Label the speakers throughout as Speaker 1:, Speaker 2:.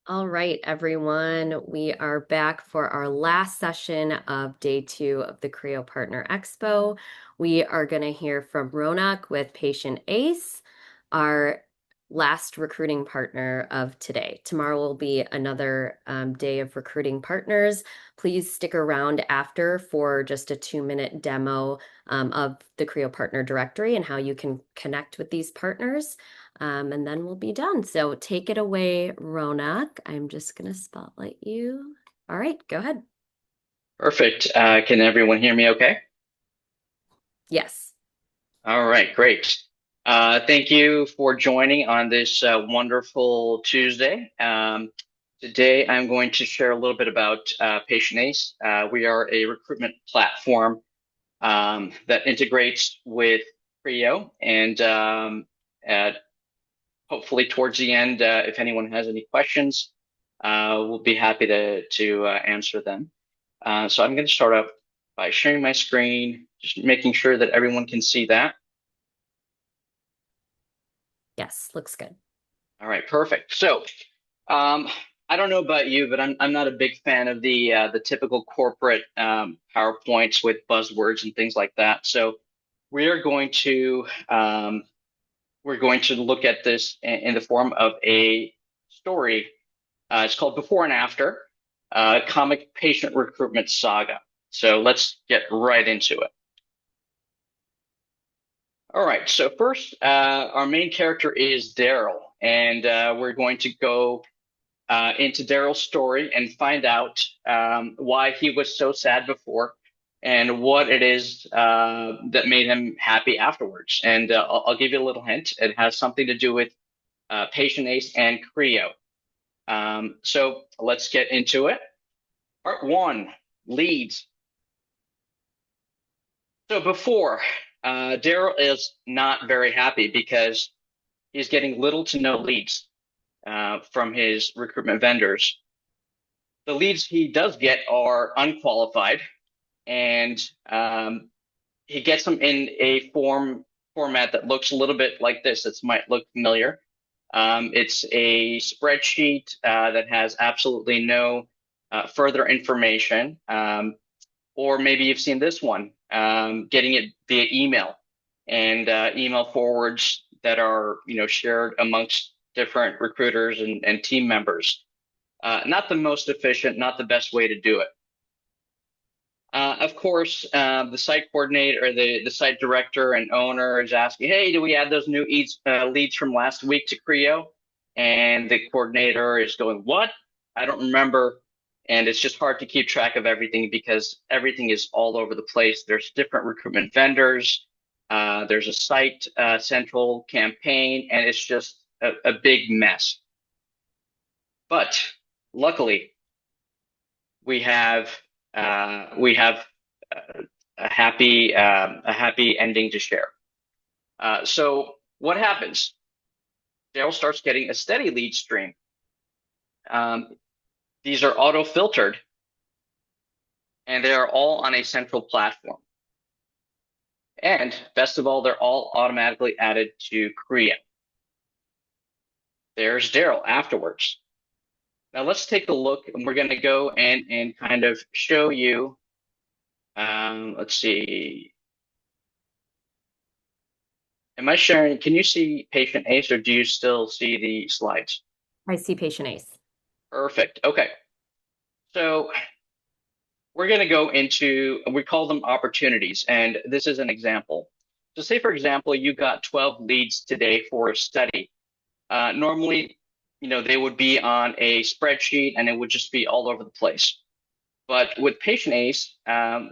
Speaker 1: All right, everyone. We are back for our last session of day 2 of the CRIO Partner Expo. We are going to hear from Ronak with PatientACE, our last recruiting partner of today. Tomorrow will be another day of recruiting partners. Please stick around after for just a 2-minute demo of the CRIO Partner Directory and how you can connect with these partners. And then we'll be done. So take it away, Ronak. I'm just going to spotlight you. All right, go ahead.
Speaker 2: Perfect. Can everyone hear me okay?
Speaker 1: Yes.
Speaker 2: All right, great. Thank you for joining on this wonderful Tuesday. Today, I'm going to share a little bit about PatientACE. We are a recruitment platform that integrates with CRIO, and hopefully towards the end, if anyone has any questions, we'll be happy to answer them. So I'm going to start off by sharing my screen, just making sure that everyone can see that.
Speaker 1: Yes, looks good.
Speaker 2: All right, perfect. So, I don't know about you, but I'm not a big fan of the typical corporate PowerPoints with buzzwords and things like that. So we are going to we're going to look at this in the form of a story. It's called Before and After, Comic Patient Recruitment Saga. So let's get right into it. All right. So first, our main character is Daryl, and we're going to go into Daryl's story and find out why he was so sad before and what it is that made him happy afterwards. And I'll give you a little hint. It has something to do with PatientACE and CRIO. So let's get into it. Part one, leads. So before, Daryl is not very happy because he's getting little to no leads from his recruitment vendors. The leads he does get are unqualified, and he gets them in a format that looks a little bit like this. It might look familiar. It's a spreadsheet that has absolutely no further information. Or maybe you've seen this one, getting it via email and email forwards that are shared amongst different recruiters and team members. Not the most efficient, not the best way to do it. Of course, the site coordinator or the site director and owner is asking, hey, do we add those new leads from last week to CRIO? And the coordinator is going, what? I don't remember. And it's just hard to keep track of everything because everything is all over the place. There's different recruitment vendors. There's a site central campaign, and it's just a big mess. But luckily, we have a happy ending to share. So what happens? Daryl starts getting a steady lead stream. These are auto filtered, and they are all on a central platform. And best of all, they're all automatically added to CRIO. There's Daryl afterwards. Now let's take a look, and we're going to go and kind of show you. Let's see. Am I sharing? Can you see PatientACE, or do you still see the slides?
Speaker 1: I see PatientACE.
Speaker 2: Perfect. Okay. So we're going to go into, we call them opportunities, and this is an example. So say, for example, you got 12 leads today for a study. Normally, they would be on a spreadsheet and it would just be all over the place. But with PatientACE,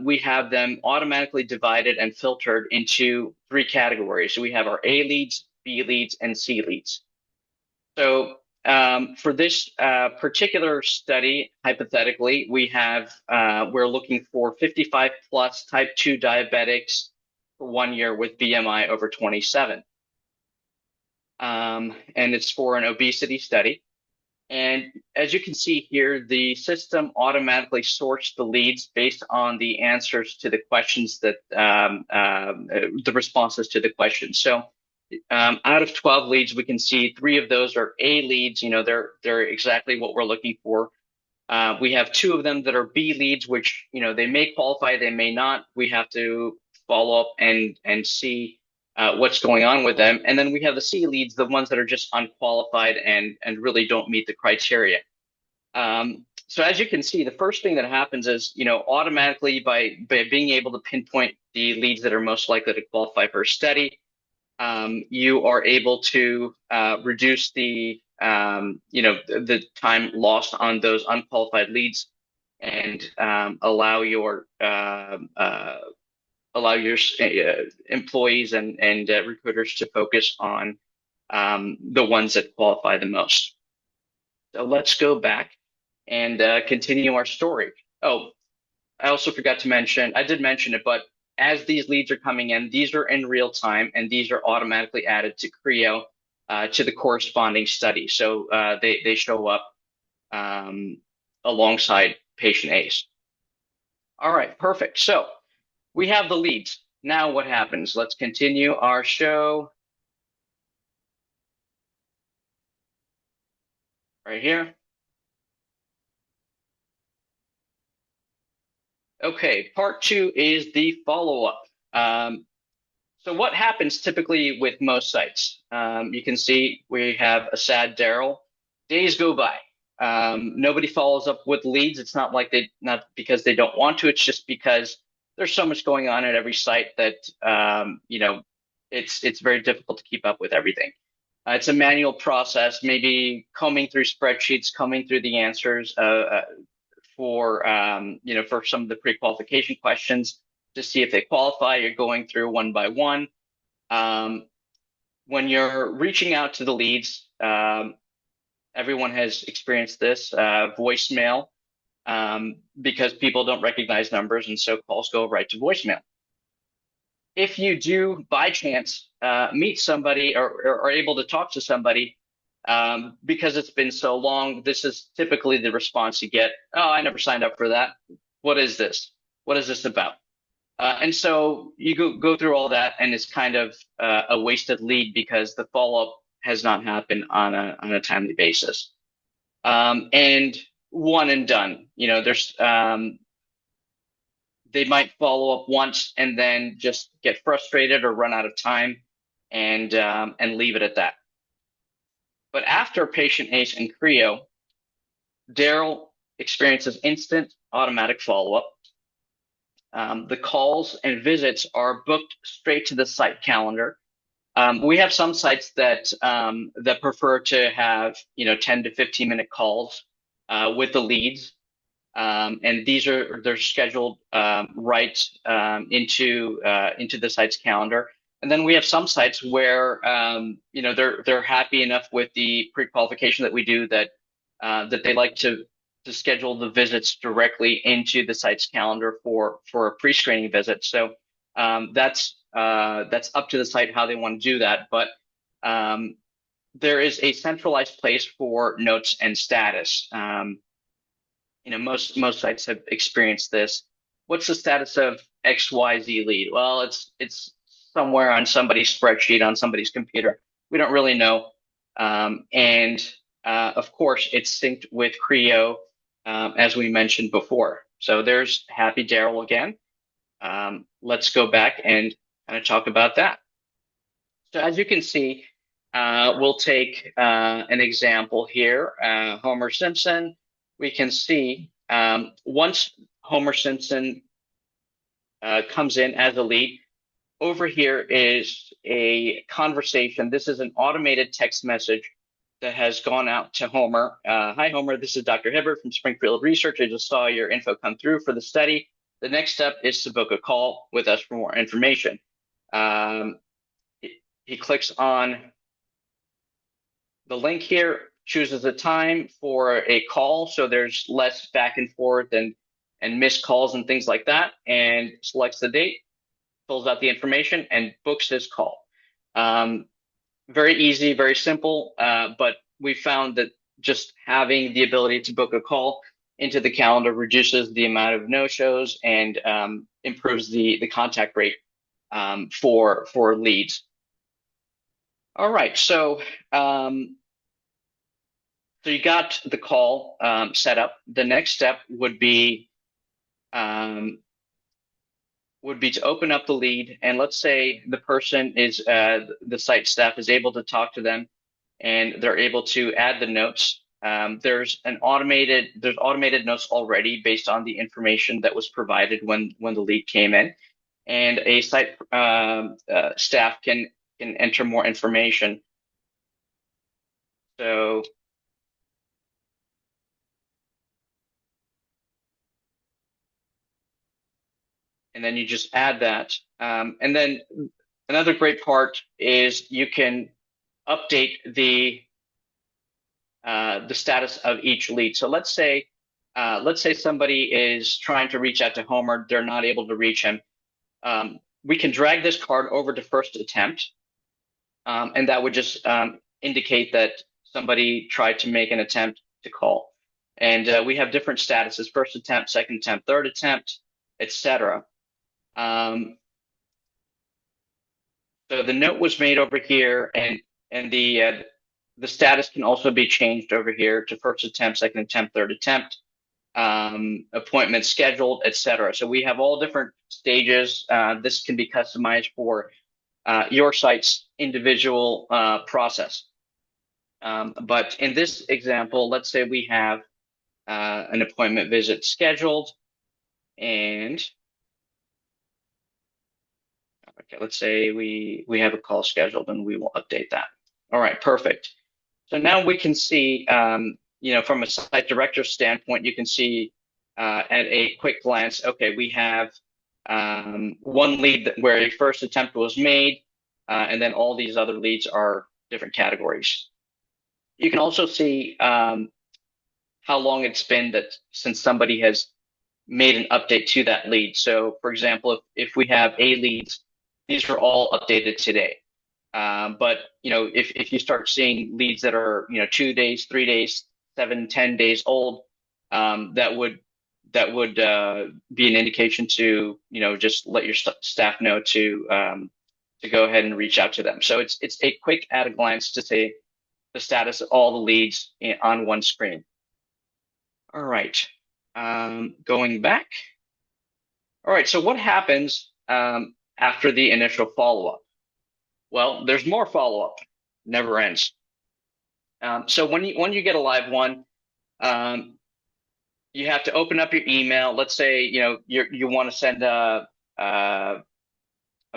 Speaker 2: we have them automatically divided and filtered into 3 categories. So we have our A leads, B leads, and C leads. So for this particular study, hypothetically, we're looking for 55 plus type 2 diabetics for 1 year with BMI over 27. And it's for an obesity study. And as you can see here, the system automatically sorts the leads based on the answers to the questions that the responses to the questions. So out of 12 leads, we can see 3 of those are A leads. They're exactly what we're looking for. We have 2 of them that are B leads, which, they may qualify, they may not. We have to follow up and see what's going on with them. And then we have the C leads, the ones that are just unqualified and really don't meet the criteria. So as you can see, the first thing that happens is, automatically by being able to pinpoint the leads that are most likely to qualify for a study, you are able to reduce the time lost on those unqualified leads and allow your employees and recruiters to focus on the ones that qualify the most. So let's go back and continue our story. Oh, I also forgot to mention, I did mention it, but as these leads are coming in, these are in real time and these are automatically added to CRIO to the corresponding study. So they show up alongside PatientACE. All right, perfect. So we have the leads. Now what happens? Let's continue our show. Right here. Okay, part 2 is the follow-up. So what happens typically with most sites? You can see we have a sad Daryl. Days go by. Nobody follows up with leads. It's not because they don't want to. It's just because there's so much going on at every site that it's very difficult to keep up with everything. It's a manual process, maybe combing through spreadsheets, combing through the answers for some of the pre-qualification questions to see if they qualify. You're going through one by one. When you're reaching out to the leads, everyone has experienced this, voicemail, because people don't recognize numbers, and so calls go right to voicemail. If you do, by chance, meet somebody or are able to talk to somebody, because it's been so long, this is typically the response you get. Oh, I never signed up for that. What is this? What is this about? And so you go through all that, and it's kind of a wasted lead because the follow-up has not happened on a timely basis. And one and done. They might follow up once and then just get frustrated or run out of time and leave it at that. But after PatientACE and CRIO, Daryl experiences instant automatic follow-up. The calls and visits are booked straight to the site calendar. We have some sites that prefer to have 10 to 15-minute calls with the leads, and they're scheduled right into the site's calendar. And then we have some sites where they're happy enough with the pre-qualification that we do that they like to schedule the visits directly into the site's calendar for a pre-screening visit. So that's up to the site how they want to do that. But there is a centralized place for notes and status. Most sites have experienced this. What's the status of XYZ lead? Well, it's somewhere on somebody's spreadsheet on somebody's computer. We don't really know. And of course, it's synced with CRIO, as we mentioned before. So there's Happy Daryl again. Let's go back and kind of talk about that. So as you can see, we'll take an example here, Homer Simpson. We can see once Homer Simpson comes in as a lead, over here is a conversation. This is an automated text message that has gone out to Homer. Hi, Homer. This is Dr. Hibbert from Springfield Research. I just saw your info come through for the study. The next step is to book a call with us for more information. He clicks on the link here, chooses a time for a call, so there's less back and forth and missed calls and things like that, and selects the date, fills out the information, and books his call. Very easy, very simple, but we found that just having the ability to book a call into the calendar reduces the amount of no-shows and improves the contact rate for leads. All right. So you got the call set up. The next step um, would be to open up the lead, and let's say the person is the site staff is able to talk to them, and they're able to add the notes. There's automated notes already based on the information that was provided when the lead came in, and a site staff can enter more information. So, and then you just add that. And then another great part is you can update the status of each lead. So let's say somebody is trying to reach out to Homer, they're not able to reach him. We can drag this card over to first attempt, and that would just indicate that somebody tried to make an attempt to call. And we have different statuses: first attempt, second attempt, third attempt, etc. So the note was made over here, and the status can also be changed over here to first attempt, second attempt, third attempt, appointment scheduled, etc. So we have all different stages. This can be customized for your site's individual process. But in this example, let's say we have an appointment visit scheduled, and okay, let's say we have a call scheduled, and we will update that. All right, perfect. So now we can see, from a site director standpoint, you can see at a quick glance, okay, we have one lead where a first attempt was made, and then all these other leads are different categories. You can also see how long it's been that since somebody has made an update to that lead. So, for example, if we have A leads, these are all updated today. But if you start seeing leads that are 2 days, 3 days, 7, 10 days old, that would be an indication to just let your staff know to go ahead and reach out to them. So it's a quick at a glance to say the status of all the leads on one screen. All right, going back. All right, so what happens after the initial follow-up? Well, there's more follow-up, never ends. So when you get a live one, you have to open up your email. Let's say you want to send a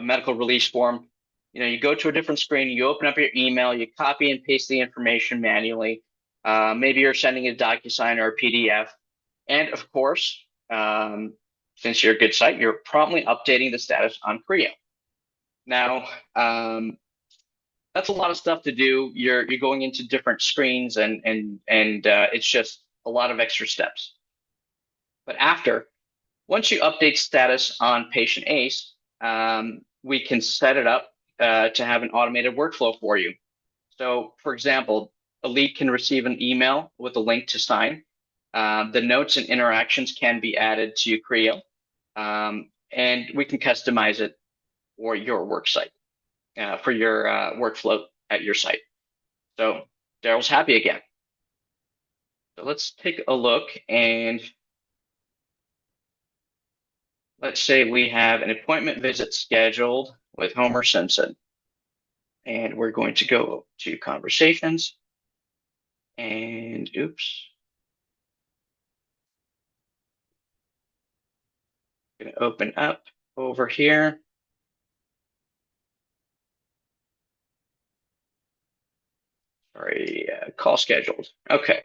Speaker 2: medical release form. You go to a different screen, you open up your email, you copy and paste the information manually. Maybe you're sending a DocuSign or a PDF, and of course, since you're a good site, you're promptly updating the status on CRIO. Now, that's a lot of stuff to do. You're going into different screens, and it's just a lot of extra steps. But once you update status on PatientACE, we can set it up to have an automated workflow for you. So, for example, a lead can receive an email with a link to sign. The notes and interactions can be added to CRIO, and we can customize it for your work site, for your workflow at your site. So Daryl's happy again. So let's take a look, and let's say we have an appointment visit scheduled with Homer Simpson. And we're going to go to conversations, and oops. Going to open up over here. Sorry, call scheduled. Okay.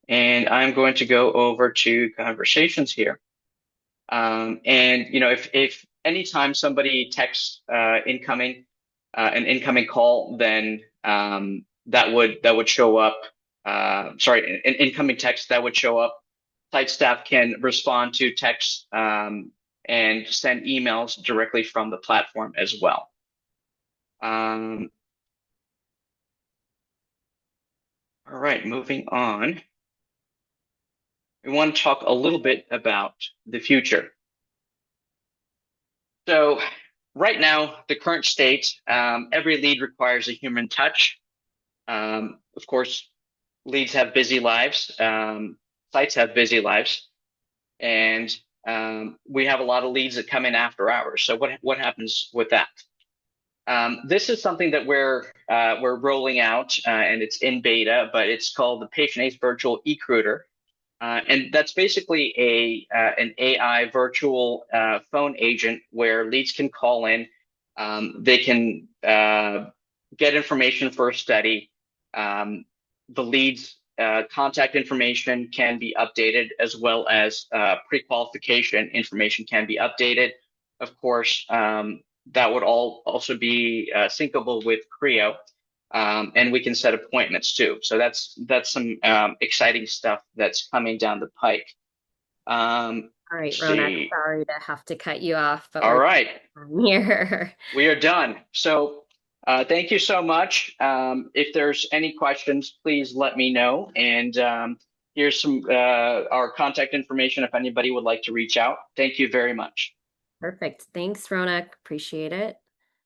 Speaker 2: And I'm going to go over to conversations here. And if anytime somebody texts incoming, an incoming call, then that would show up. Sorry, an incoming text that would show up. Site staff can respond to texts and send emails directly from the platform as well. All right, moving on. We want to talk a little bit about the future. So right now, the current state, every lead requires a human touch. Of course, leads have busy lives, sites have busy lives, and we have a lot of leads that come in after hours. So what happens with that? This is something that we're rolling out, and it's in beta, but it's called the PatientACE Virtual eRecruiter. And that's basically an AI virtual phone agent where leads can call in. They can get information for a study. The leads contact information can be updated, as well as pre-qualification information can be updated. Of course, that would all also be syncable with CRIO. And we can set appointments too. So that's some exciting stuff that's coming down the pike.
Speaker 1: All right,
Speaker 2: Let's
Speaker 1: Ronak,
Speaker 2: see.
Speaker 1: sorry to have to cut you off, but
Speaker 2: All
Speaker 1: we're
Speaker 2: right,
Speaker 1: done here.
Speaker 2: we are done. So thank you so much. If there's any questions, please let me know. And here's some our contact information if anybody would like to reach out. Thank you very much.
Speaker 1: Perfect. Thanks, Ronak. Appreciate it.